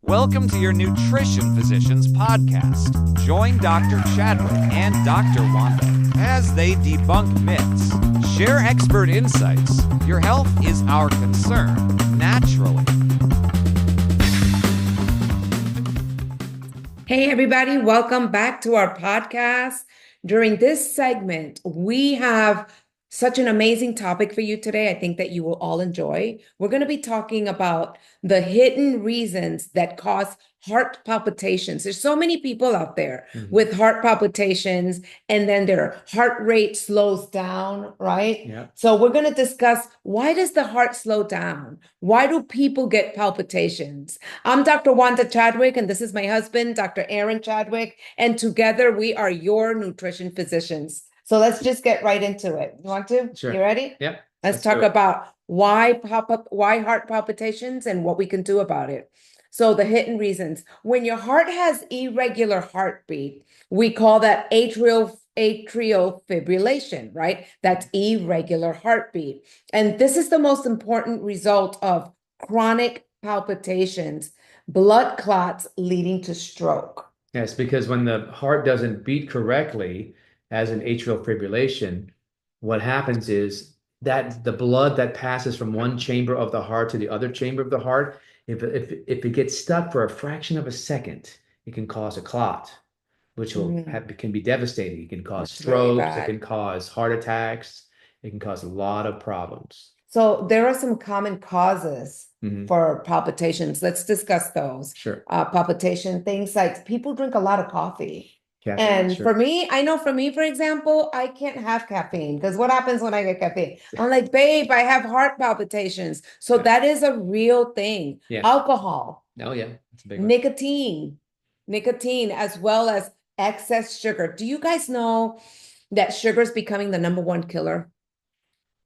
Welcome to your Nutrition Physicians podcast. Join Dr. Chadwick and Dr. Wanda as they debunk myths, share expert insights. Your health is our concern, naturally. Hey, everybody, welcome back to our podcast. During this segment, we have such an amazing topic for you today. I think that you will all enjoy. We're going to be talking about the hidden reasons that cause heart palpitations. There's so many people out there with heart palpitations, and then their heart rate slows down, right? Yeah. So we're going to discuss, why does the heart slow down? Why do people get palpitations? I'm Dr. Wanda Chadwick, and this is my husband, Dr. Aaron Chadwick, and together we are your nutrition physicians. So let's just get right into it. You want to? Sure. You ready? Yep. Let's talk about why heart palpitations and what we can do about it. So the hidden reasons. When your heart has irregular heartbeat, we call that atrial fibrillation, right? That's irregular heartbeat. And this is the most important result of chronic palpitations, blood clots leading to stroke. Yes, because when the heart doesn't beat correctly as an atrial fibrillation, what happens is that the blood that passes from one chamber of the heart to the other chamber of the heart, if it gets stuck for a fraction of a second, it can cause a clot, which can be devastating. It can cause strokes, it can cause heart attacks, it can cause a lot of problems. So there are some common causes for palpitations. Let's discuss those. Sure. Palpitation, things like people drink a lot of coffee. Caffeine, And sure. for me, for example, I can't have caffeine because what happens when I get caffeine? I'm like, babe, I have heart palpitations. So that is a real thing. Yeah. Alcohol. Oh, yeah. That's a big one. Nicotine, as well as excess sugar. Do you guys know that sugar is becoming the number one killer?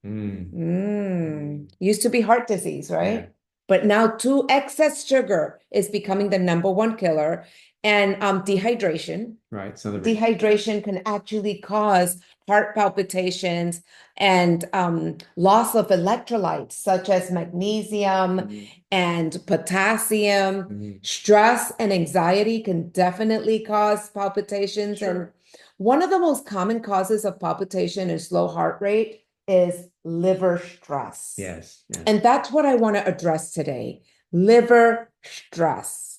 Used to be heart disease, right? Yeah. But now excess sugar is becoming the number one killer. And dehydration. Right. Dehydration can actually cause heart palpitations and loss of electrolytes such as magnesium and potassium. Stress and anxiety can definitely cause palpitations. Sure. And one of the most common causes of palpitation and slow heart rate is liver stress. Yes. And that's what I want to address today, liver stress.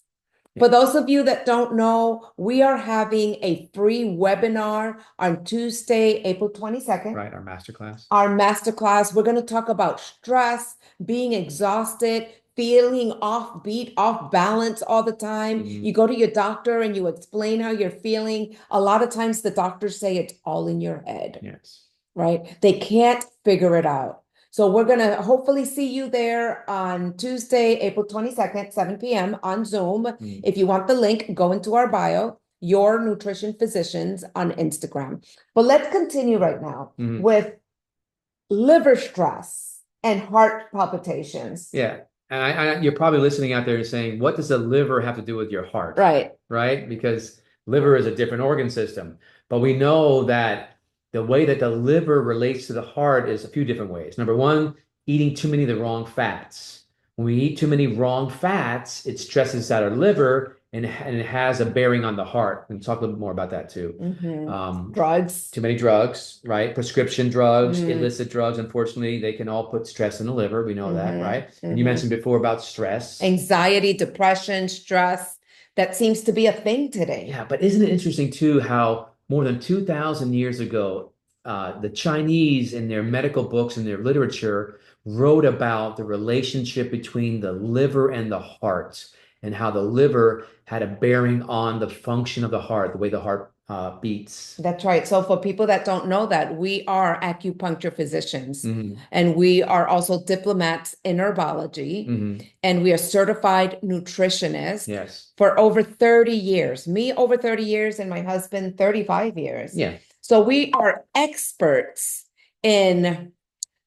For those of you that don't know, we are having a free webinar on Tuesday, April 22nd. Right, our masterclass. Our masterclass, we're going to talk about stress, being exhausted, feeling offbeat, off balance all the time. You go to your doctor and you explain how you're feeling. A lot of times the doctors say it's all in your head. Yes. Right? They can't figure it out. So we're going to hopefully see you there on Tuesday, April 22nd, 7 p.m. on Zoom. If you want the link, go into our bio, Your Nutrition Physicians on Instagram. But let's continue right now with liver stress and heart palpitations. Yeah. And you're probably listening out there saying, what does the liver have to do with your heart? Right. Right? Because liver is a different organ system. But we know that the way that the liver relates to the heart is a few different ways. Number one, eating too many of the wrong fats. When we eat too many wrong fats, it stresses out our liver and it has a bearing on the heart. We'll talk a little bit more about that too. Drugs. Too many drugs, right? Prescription drugs, illicit drugs, unfortunately, they can all put stress in the liver. We know that, right? And you mentioned before about stress. Anxiety, depression, stress. That seems to be a thing today. Yeah, but isn't it interesting too how more than 2,000 years ago, the Chinese in their medical books and their literature wrote about the relationship between the liver and the heart and how the liver had a bearing on the function of the heart, the way the heart beats. That's right. So for people that don't know that, we are acupuncture physicians and we are also diplomats in herbology and we are certified nutritionists. Yes. For over 30 years, me over 30 years and my husband 35 years. Yeah. So we are experts in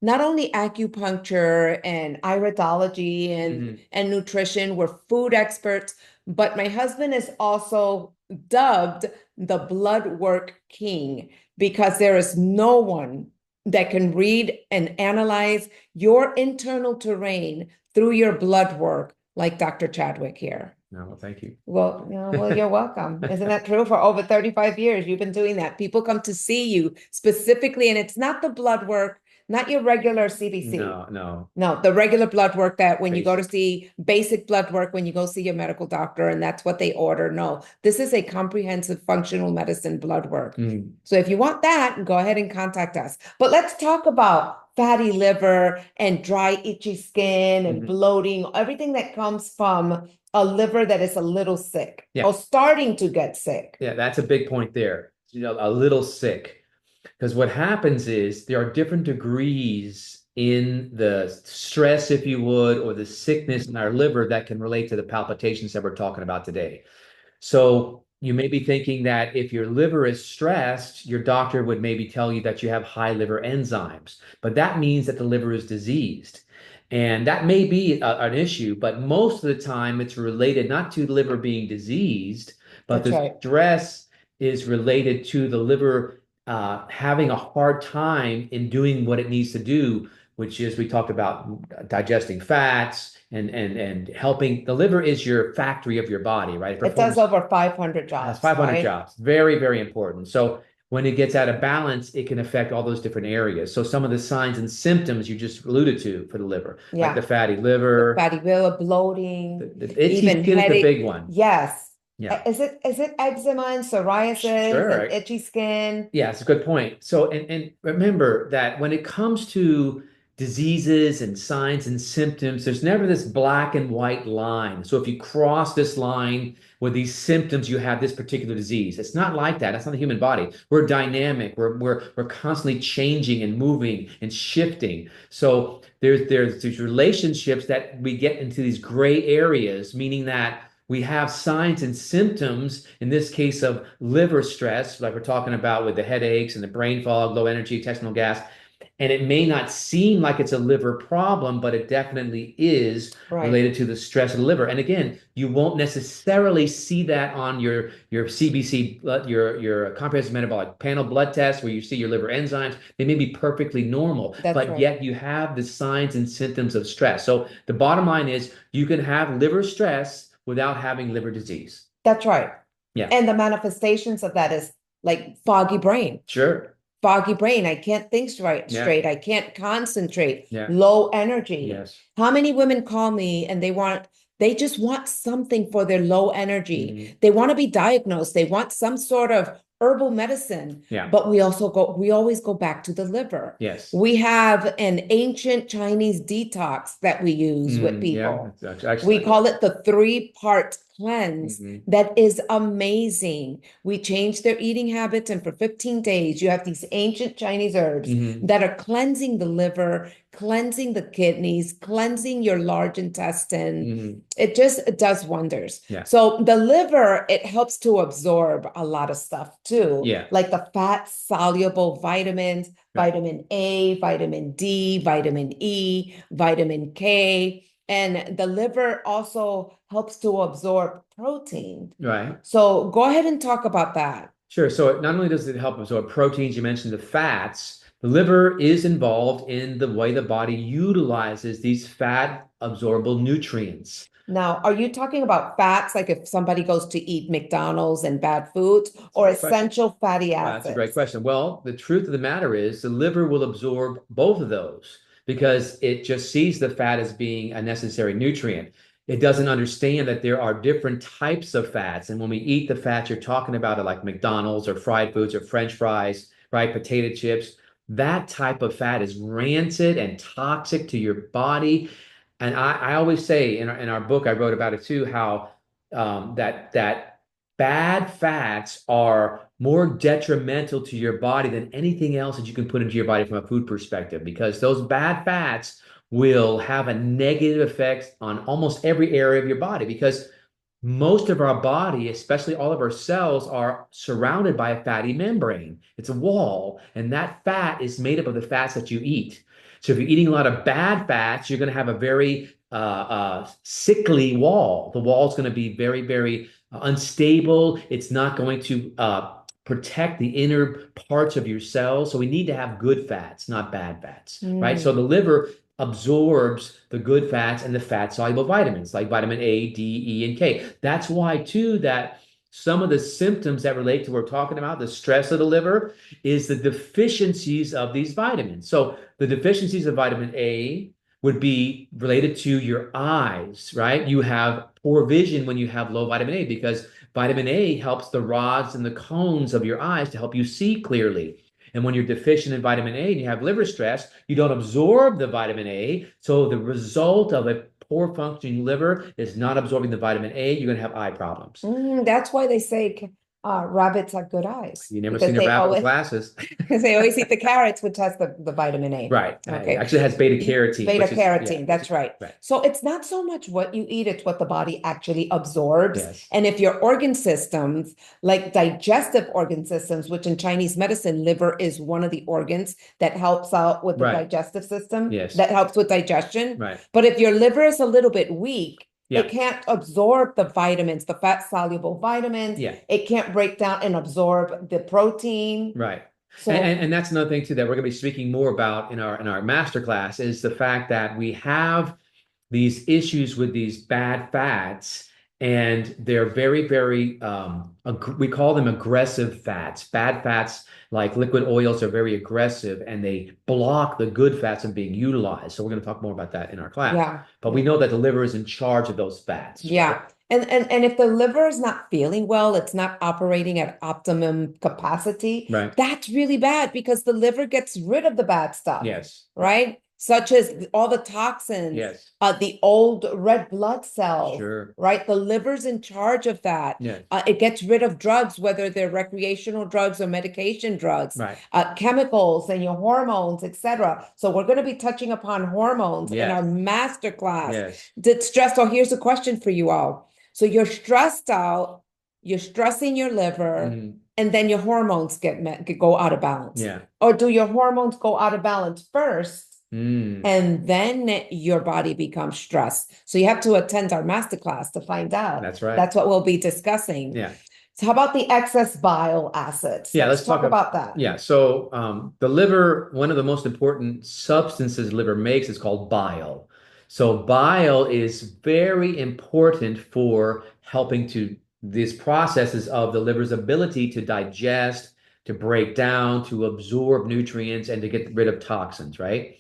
not only acupuncture and iridology and nutrition, we're food experts, but my husband is also dubbed the blood work king because there is no one that can read and analyze your internal terrain through your blood work like Dr. Chadwick here. No, well, thank you. Well, you're welcome. Isn't that true? For over 35 years, you've been doing that. People come to see you specifically, and it's not the blood work, not your regular CBC. No. No, the regular blood work that when you go to Basic. see basic blood work, when you go see your medical doctor, and that's what they order. No, this is a comprehensive functional medicine blood work. Mm. So if you want that, go ahead and contact us. But let's talk about fatty liver and dry, itchy skin and bloating, everything that comes from a liver that is a little sick or starting to get sick. Yeah, that's a big point there. A little sick. Because what happens is there are different degrees in the stress, if you would, or the sickness in our liver that can relate to the palpitations that we're talking about today. So you may be thinking that if your liver is stressed, your doctor would maybe tell you that you have high liver enzymes, but that means that the liver is diseased. And that may be an issue, but most of the time it's related not to the liver being diseased, but the stress is related to the liver having a hard time in doing what it needs to do, which is we talked about digesting fats and helping. The liver is your factory of your body, right? It does over 500 jobs. 500 jobs. Very, very important. So when it gets out of balance, it can affect all those different areas. So some of the signs and symptoms you just alluded to for the liver, like the fatty liver, bloating, the itchy skin is the big one. Yes. Yeah. Is it eczema and psoriasis and itchy skin? Yeah, it's a good point. So, and remember that when it comes to diseases and signs and symptoms, there's never this black and white line. So if you cross this line with these symptoms, you have this particular disease. It's not like that. That's not the human body. We're dynamic. We're constantly changing and moving and shifting. So there's these relationships that we get into these gray areas, meaning that we have signs and symptoms, in this case of liver stress, like we're talking about with the headaches and the brain fog, low energy, intestinal gas. And it may not seem like it's a liver problem, but it definitely is related to the stress of the liver. And again, you won't necessarily see that on your CBC, your comprehensive metabolic panel blood test, where you see your liver enzymes. They may be perfectly normal, but yet you have the signs and symptoms of stress. So the bottom line is you can have liver stress without having liver disease. That's right. Yeah. And the manifestations of that is like foggy brain. Sure. Foggy brain. I can't think straight. I can't concentrate. Low energy. Yes. How many women call me and they just want something for their low energy. They want to be diagnosed. They want some sort of herbal medicine. But we always go back to the liver. Yes. We have an ancient Chinese detox that we use with people. We call it the 3-part cleanse. That is amazing. We change their eating habits, and for 15 days, you have these ancient Chinese herbs that are cleansing the liver, cleansing the kidneys, cleansing your large intestine. It does wonders. So the liver, it helps to absorb a lot of stuff too, like the fat soluble vitamins, vitamin A, vitamin D, vitamin E, vitamin K. And the liver also helps to absorb protein. Right. So go ahead and talk about that. Sure. So not only does it help absorb proteins, you mentioned the fats. The liver is involved in the way the body utilizes these fat absorbable nutrients. Now, are you talking about fats, like if somebody goes to eat McDonald's and bad foods, or essential fatty acids? That's a great question. Well, the truth of the matter is the liver will absorb both of those because it just sees the fat as being a necessary nutrient. It doesn't understand that there are different types of fats. And when we eat the fats you're talking about, like McDonald's or fried foods or French fries, fried potato chips, that type of fat is rancid and toxic to your body. And I always say in our book, I wrote about it too, how that bad fats are more detrimental to your body than anything else that you can put into your body from a food perspective, because those bad fats will have a negative effect on almost every area of your body, because most of our body, especially all of our cells, are surrounded by a fatty membrane. It's a wall, and that fat is made up of the fats that you eat. So if you're eating a lot of bad fats, you're going to have a very sickly wall. The wall is going to be very, very unstable. It's not going to protect the inner parts of your cells. So we need to have good fats, not bad fats, right? So the liver absorbs the good fats and the fat-soluble vitamins like vitamin A, D, E, and K. That's why, too, that some of the symptoms that relate to what we're talking about, the stress of the liver, is the deficiencies of these vitamins. So the deficiencies of vitamin A would be related to your eyes, right? You have poor vision when you have low vitamin A because vitamin A helps the rods and the cones of your eyes to help you see clearly. And when you're deficient in vitamin A and you have liver stress, you don't absorb the vitamin A. So the result of a poor functioning liver is not absorbing the vitamin A. You're going to have eye problems. That's why they say rabbits have good eyes. You never because seen a they rabbit with always glasses. because they always eat the carrots, which has the vitamin A. Right. Okay. Actually, it has beta carotene. Beta which is, carotene, yeah, that's right. right. So it's not so much what you eat, it's what the body actually absorbs. Yes. And if your organ systems, like digestive organ systems, which in Chinese medicine, liver is one of the organs that helps out with the Right. digestive system, Yes. that helps with digestion. Right. But if your liver is a little bit weak, Yeah. it can't absorb the vitamins, the fat soluble vitamins. Yeah. It can't break down and absorb the protein. Right. So And that's another thing too that we're going to be speaking more about in our masterclass is the fact that we have these issues with these bad fats, and they're very, very we call them aggressive fats. Bad fats like liquid oils are very aggressive and they block the good fats from being utilized. So we're going to talk more about that in our class. yeah. But we know that the liver is in charge of those fats. Yeah. Right? And if the liver is not feeling well, it's not operating at optimum capacity, Right. that's really bad because the liver gets rid of the bad stuff. Yes. Right? Such as all the toxins, Yes. The old red blood cells, Sure. right? The liver's in charge of that. Yeah. It gets rid of drugs, whether they're recreational drugs or medication drugs, Right. chemicals and your hormones, etc. So we're going to be touching upon hormones in our masterclass. Yes. Did stress? So here's a question for you all. So you're stressed out, you're stressing your liver, and then your hormones go out of balance. Yeah. Or do your hormones go out of balance first? Mm. And then your body becomes stressed. So you have to attend our masterclass to find out. That's right. That's what we'll be discussing. Yeah. So how about the excess bile acids? Yeah, let's talk about that. Yeah. So the liver, one of the most important substances liver makes is called bile. So bile is very important for helping to these processes of the liver's ability to digest, to break down, to absorb nutrients, and to get rid of toxins, right?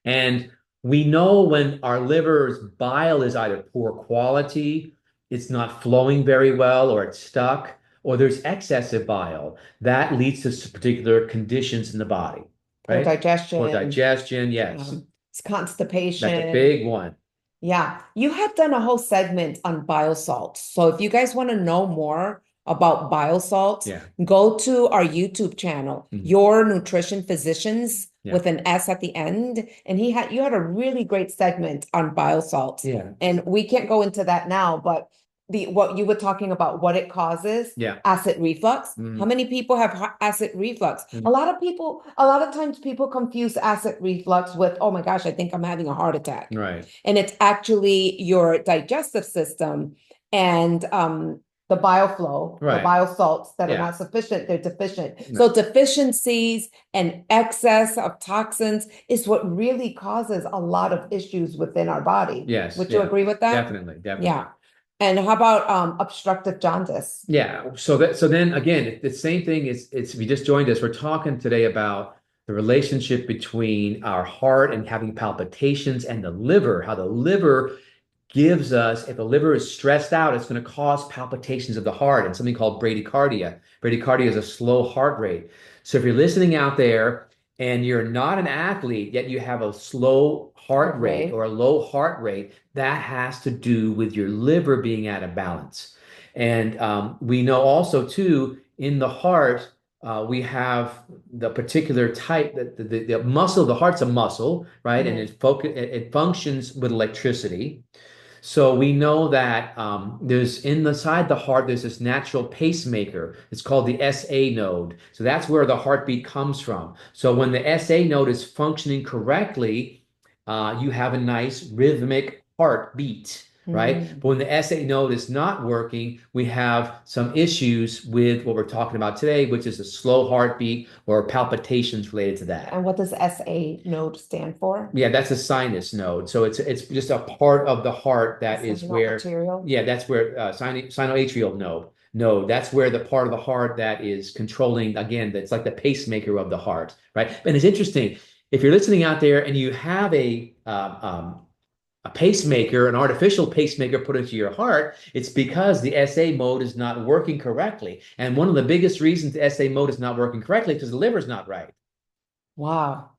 And we know when our liver's bile is either poor quality, it's not flowing very well, or it's stuck, or there's excessive bile, that leads to particular conditions in the body, right? Or digestion. Or digestion, yes. It's constipation. That's a big one. Yeah. You had done a whole segment on bile salts. So if you guys want to know more about bile salts, go to our YouTube channel, Your Nutrition Physicians, with an S at the end. And you had a really great segment on bile salts. Yeah. And we can't go into that now, but what you were talking about, what it causes, acid reflux. How many people have acid reflux? A lot of times people confuse acid reflux with, oh my gosh, I think I'm having a heart attack. Right. And it's actually your digestive system and the bile flow, the bile salts that are not sufficient, they're deficient. So deficiencies and excess of toxins is what really causes a lot of issues within our body. Yes. Would you agree with that? Definitely. Yeah. And how about obstructive jaundice? Yeah. So then again, the same thing is, if you just joined us, we're talking today about the relationship between our heart and having palpitations and the liver, how the liver gives us, if the liver is stressed out, it's going to cause palpitations of the heart and something called bradycardia. Bradycardia is a slow heart rate. So if you're listening out there and you're not an athlete, yet you have a slow heart rate or a low heart rate, that has to do with your liver being out of balance. And we know also too, in the heart, we have the particular type that the muscle, the heart's a muscle, right? And it functions with electricity. So we know that there's inside the heart, there's this natural pacemaker. It's called the SA node. So that's where the heartbeat comes from. So when the SA node is functioning correctly, you have a nice rhythmic heartbeat. right? But when the SA node is not working, we have some issues with what we're talking about today, which is a slow heartbeat or palpitations related to that. And what does SA node stand for? Yeah, that's a sinus node. So it's just a part of the heart that This is not where, material. yeah, that's where sinoatrial node. No, that's where the part of the heart that is controlling, again, that's like the pacemaker of the heart, right? And it's interesting, if you're listening out there and you have a pacemaker, an artificial pacemaker put into your heart, it's because the SA mode is not working correctly. And one of the biggest reasons the SA mode is not working correctly is because the liver is not right. Wow.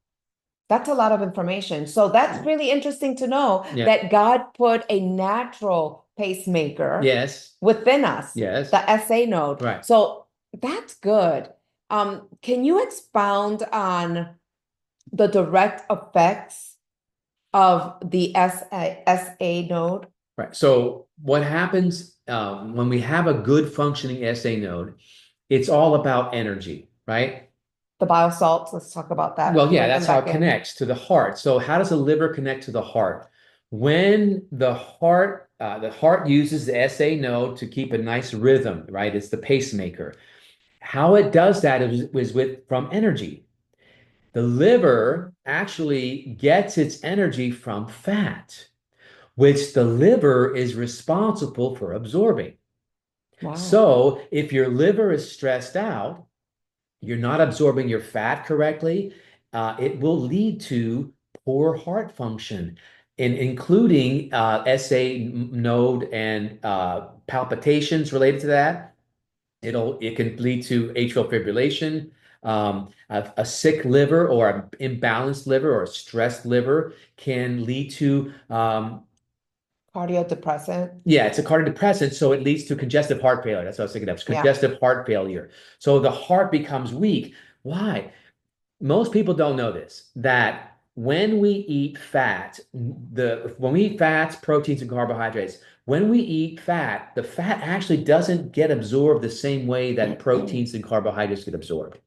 That's a lot of information. So that's really interesting to know Yeah. that God put a natural pacemaker Yes. within us, Yes. the SA node. Right. So that's good. Can you expound on the direct effects of the SA node? Right. So what happens when we have a good functioning SA node, it's all about energy, right? The bile salts, let's talk about that. Well, yeah, Bring that's them how back it in. connects to the heart. So how does the liver connect to the heart? When the heart uses the SA node to keep a nice rhythm, right? It's the pacemaker. How it does that is from energy. The liver actually gets its energy from fat, which the liver is responsible for absorbing. Wow. So if your liver is stressed out, you're not absorbing your fat correctly, it will lead to poor heart function, including SA node and palpitations related to that. It can lead to atrial fibrillation. A sick liver or an imbalanced liver or a stressed liver can lead to Cardiodepressant. yeah, it's a cardiodepressant, so it leads to congestive heart failure. That's what I was thinking of. It's Yeah. congestive heart failure. So the heart becomes weak. Why? Most people don't know this, that when we eat fat, when we eat fats, proteins, and carbohydrates, when we eat fat, the fat actually doesn't get absorbed the same way that proteins and carbohydrates get absorbed.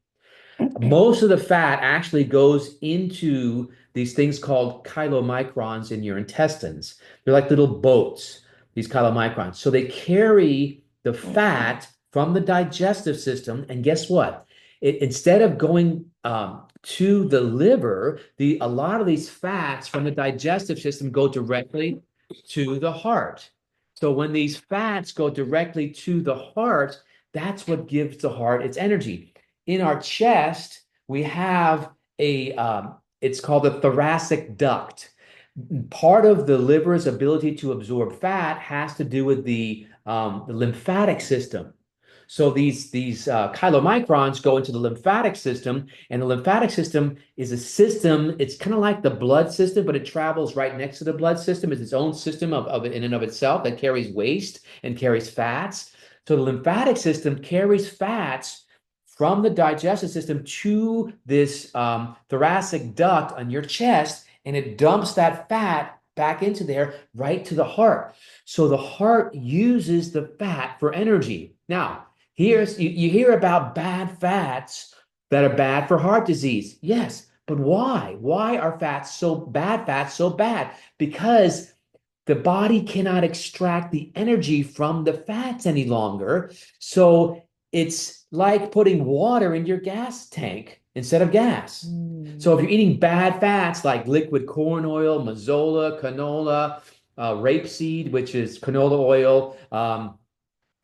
Most of the fat actually goes into these things called chylomicrons in your intestines. They're like little boats, these chylomicrons. So they carry the fat from the digestive system. And guess what? Instead of going to the liver, a lot of these fats from the digestive system go directly to the heart. So when these fats go directly to the heart, that's what gives the heart its energy. In our chest, we have it's called the thoracic duct. Part of the liver's ability to absorb fat has to do with the lymphatic system. So these chylomicrons go into the lymphatic system, and the lymphatic system is a system. It's kind of like the blood system, but it travels right next to the blood system. It's its own system of in and of itself that carries waste and carries fats. So the lymphatic system carries fats from the digestive system to this thoracic duct on your chest, and it dumps that fat back into there right to the heart. So the heart uses the fat for energy. Now, you hear about bad fats that are bad for heart disease. Yes, but why? Why are fats so bad? Because the body cannot extract the energy from the fats any longer. So it's like putting water in your gas tank instead of gas. So if you're eating bad fats like liquid corn oil, mazola, canola, rapeseed, which is canola oil,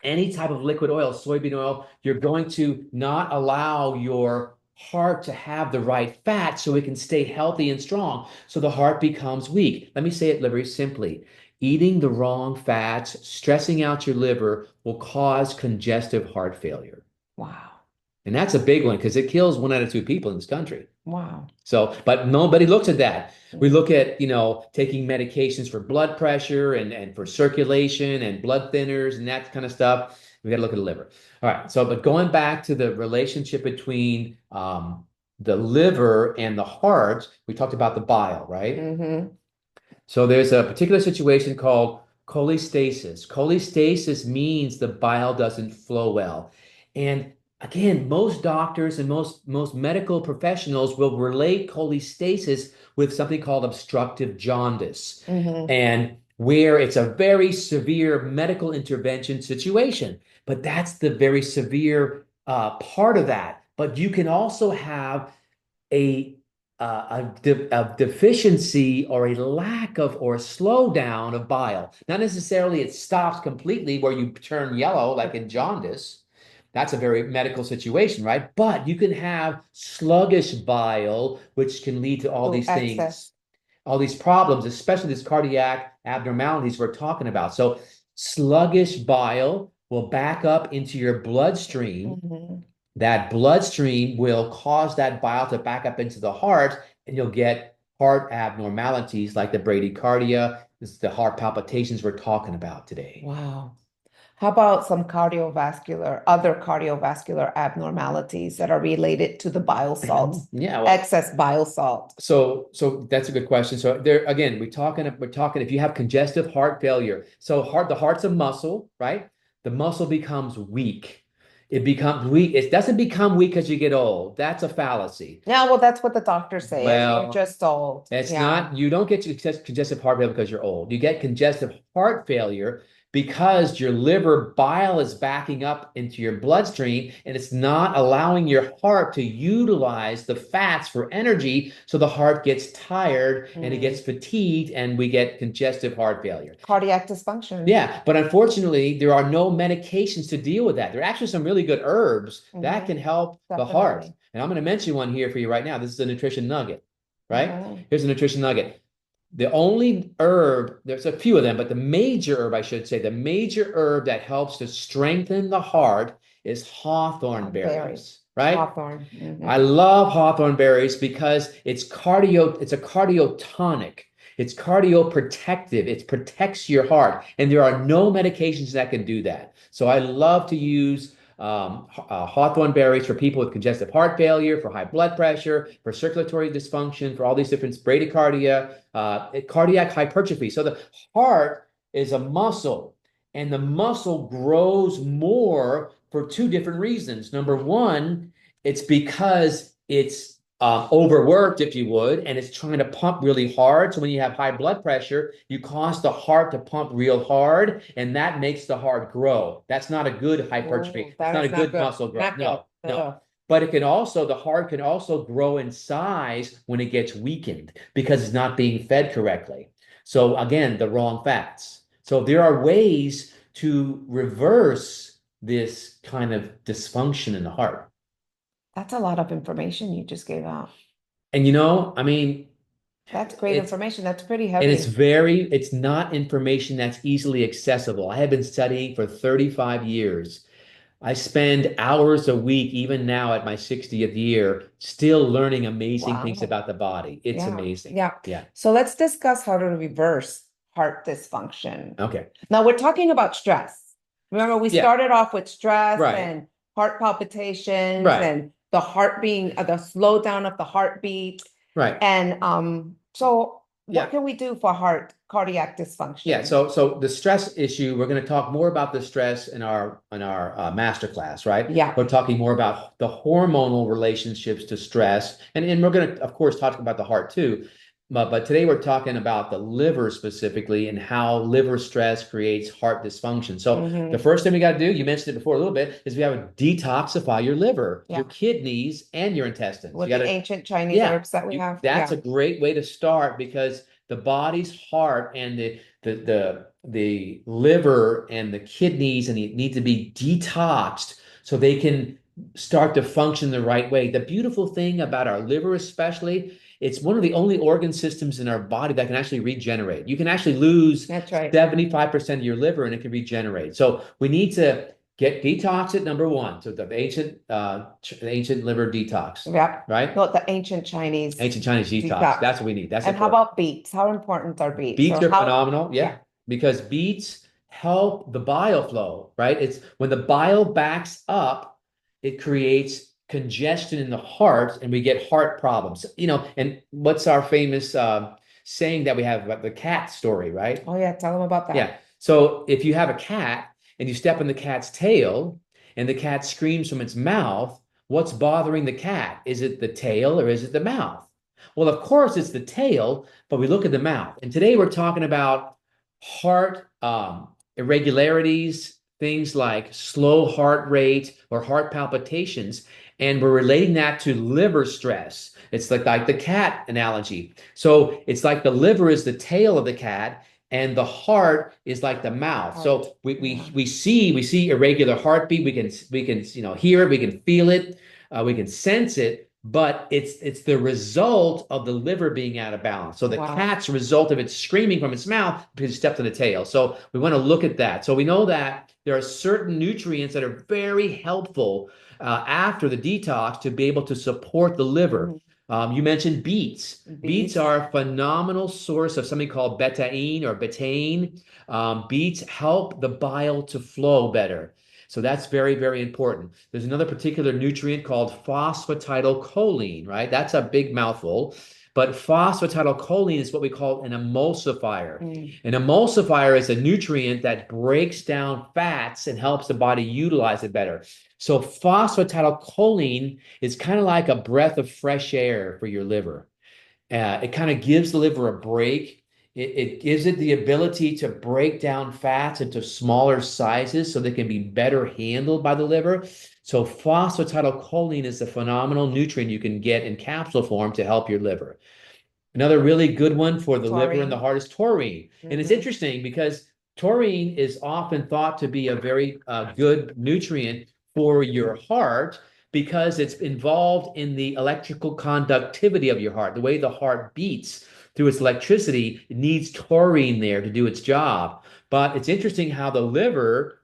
any type of liquid oil, soybean oil, you're going to not allow your heart to have the right fat so it can stay healthy and strong. So the heart becomes weak. Let me say it very simply. Eating the wrong fats, stressing out your liver will cause congestive heart failure. Wow. And that's a big one because it kills 1 out of 2 people in this country. Wow. So, but nobody looks at that. We look at, taking medications for blood pressure and for circulation and blood thinners and that kind of stuff. We got to look at the liver. All right. So, but going back to the relationship between the liver and the heart, we talked about the bile, right? Mm-hmm. So there's a particular situation called cholestasis. Cholestasis means the bile doesn't flow well. And again, most doctors and most medical professionals will relate cholestasis with something called obstructive jaundice. Mm-hmm. And where it's a very severe medical intervention situation. But that's the very severe part of that. But you can also have a a deficiency or a lack of or a slowdown of bile. Not necessarily it stops completely where you turn yellow like in jaundice. That's a very medical situation, right? But you can have sluggish bile, which can lead to all To these things, excess. all these problems, especially these cardiac abnormalities we're talking about. So sluggish bile will back up into your bloodstream. Mhm. That bloodstream will cause that bile to back up into the heart, and you'll get heart abnormalities like the bradycardia. This is the heart palpitations we're talking about today. Wow. How about some other cardiovascular abnormalities that are related to the bile salts, Yeah, well, excess bile salt? so that's a good question. So there again, we're talking if you have congestive heart failure. So the heart's a muscle, right? The muscle becomes weak. It becomes weak. It doesn't become weak as you get old. That's a fallacy. Yeah, well, that's what the doctors say. You're Well, just old. it's Yeah. not, you don't get congestive heart failure because you're old. You get congestive heart failure because your liver bile is backing up into your bloodstream and it's not allowing your heart to utilize the fats for energy. So the heart gets tired and it gets fatigued and we get congestive heart failure. Cardiac dysfunction. Yeah, but unfortunately, there are no medications to deal with that. There are actually some really good herbs that can help the heart. Definitely. And I'm going to mention one here for you right now. This is a nutrition nugget, right? Mhm. Here's a nutrition nugget. The only herb, there's a few of them, but the major herb, I should say, the major herb that helps to strengthen the heart is hawthorn berries, right? Hawthorn. Mhm. I love hawthorn berries because it's a cardiotonic. It's cardioprotective. It protects your heart. And there are no medications that can do that. So I love to use hawthorn berries for people with congestive heart failure, for high blood pressure, for circulatory dysfunction, for all these different bradycardia, cardiac hypertrophy. So the heart is a muscle, and the muscle grows more for two different reasons. Number one, it's because it's overworked, if you would, and it's trying to pump really hard. So when you have high blood pressure, you cause the heart to pump real hard, and that makes the heart grow. That's not a good hypertrophy. Ooh, It's that not a is not good good. muscle growth. Not good. No. But the heart can also grow in size when it gets weakened because it's not being fed correctly. So again, the wrong fats. So there are ways to reverse this kind of dysfunction in the heart. That's a lot of information you just gave out. And I mean, That's great it's information. That's pretty and heavy. it's not information that's easily accessible. I have been studying for 35 years. I spend hours a week, even now at my 60th year, still learning amazing things Wow. about the body. It's Yeah. amazing. Yeah. Yeah. So let's discuss how to reverse heart dysfunction. Okay. Now we're talking about stress. Remember, we Yeah. started off with stress Right. and heart palpitations Right. and the heart being the slowdown of the heartbeat. Right. And so Yeah. what can we do for cardiac dysfunction? Yeah, so the stress issue, we're going to talk more about the stress in our masterclass, right? Yeah. We're talking more about the hormonal relationships to stress, and we're going to, of course, talk about the heart too. But today we're talking about the liver specifically and how liver stress creates heart dysfunction. So the first thing we got to do, you mentioned it before a little bit, is we have to detoxify your liver, Yeah. your kidneys, and your intestines. With You got the to, ancient Chinese yeah, herbs that we have. that's Yeah. a great way to start because the body's heart and the liver and the kidneys and it need to be detoxed so they can start to function the right way. The beautiful thing about our liver, especially, it's one of the only organ systems in our body that can actually regenerate. You can actually lose That's right. 75% of your liver and it can regenerate. So we need to detox it, number one. So the ancient liver detox, Yeah. right? No, the ancient Chinese Detox. detox. That's what we need. That's And how important. about beets? How important are beets? Beets Or are phenomenal, yeah, because beets help the bile flow, right? It's when the bile backs up, it creates congestion in the heart and we get heart problems. And what's our famous saying that we have about the cat story, right? Oh yeah, tell them about that. Yeah. So if you have a cat and you step on the cat's tail and the cat screams from its mouth, what's bothering the cat? Is it the tail or is it the mouth? Well, of course it's the tail, but we look at the mouth. And today we're talking about heart irregularities, things like slow heart rate or heart palpitations, and we're relating that to liver stress. It's like the cat analogy. So it's like the liver is the tail of the cat, and the heart is like the mouth. So we see irregular heartbeat. We can hear it. We can feel it. We can sense it. But it's the result of the liver being out of balance. So the cat's result of it screaming from its mouth because it stepped on the tail. So we want to look at that. So we know that there are certain nutrients that are very helpful after the detox to be able to support the liver. You mentioned beets. Beets are a phenomenal source of something called betaine or betaine. Beets help the bile to flow better. So that's very, very important. There's another particular nutrient called phosphatidylcholine, right? That's a big mouthful. But phosphatidylcholine is what we call an emulsifier. An emulsifier is a nutrient that breaks down fats and helps the body utilize it better. So phosphatidylcholine is kind of like a breath of fresh air for your liver. It kind of gives the liver a break. It gives it the ability to break down fats into smaller sizes so they can be better handled by the liver. So phosphatidylcholine is a phenomenal nutrient you can get in capsule form to help your liver. Another really good one for the liver and the heart is taurine. And it's interesting because taurine is often thought to be a very good nutrient for your heart because it's involved in the electrical conductivity of your heart. The way the heart beats through its electricity, it needs taurine there to do its job. But it's interesting how the liver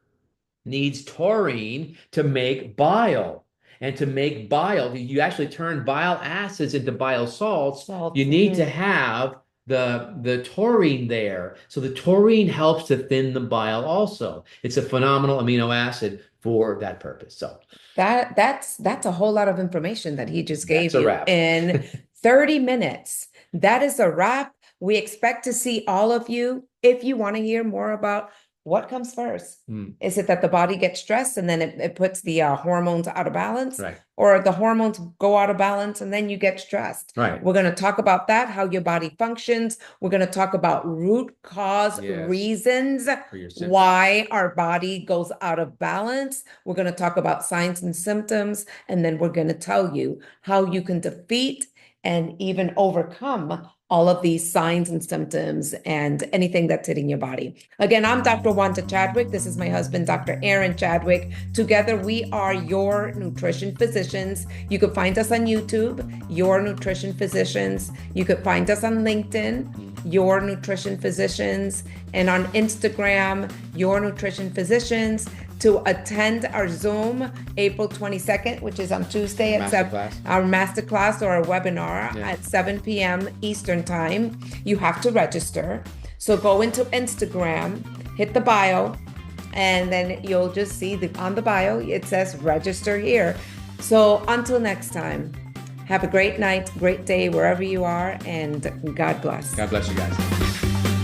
needs taurine to make bile. And to make bile, you actually turn bile acids into bile salts. You need to have the taurine there. So the taurine helps to thin the bile also. It's a phenomenal amino acid for that purpose. So that's a whole lot of information that he just gave you wrap. in 30 minutes. That is a wrap. We expect to see all of you. If you want to hear more about what comes first, is it that the body gets stressed and then it puts the hormones out of balance? Right. Or the hormones go out of balance and then you get stressed? Right. We're going to talk about that, how your body functions. We're going to talk about root cause reasons why our body goes out of balance. We're going to talk about signs and symptoms. And then we're going to tell you how you can defeat and even overcome all of these signs and symptoms and anything that's hitting your body. Again, I'm Dr. Wanda Chadwick. This is my husband, Dr. Aaron Chadwick. Together, we are Your Nutrition Physicians. You can find us on YouTube, Your Nutrition Physicians. You could find us on LinkedIn, Your Nutrition Physicians, and on Instagram, Your Nutrition Physicians. To attend our Zoom April 22nd, which is on Tuesday at our masterclass or our webinar at 7 p.m. Eastern time, you have to register. So go into Instagram, hit the bio, and then you'll just see on the bio, it says register here. So until next time, have a great night, great day, wherever you are, and God bless. God bless you guys.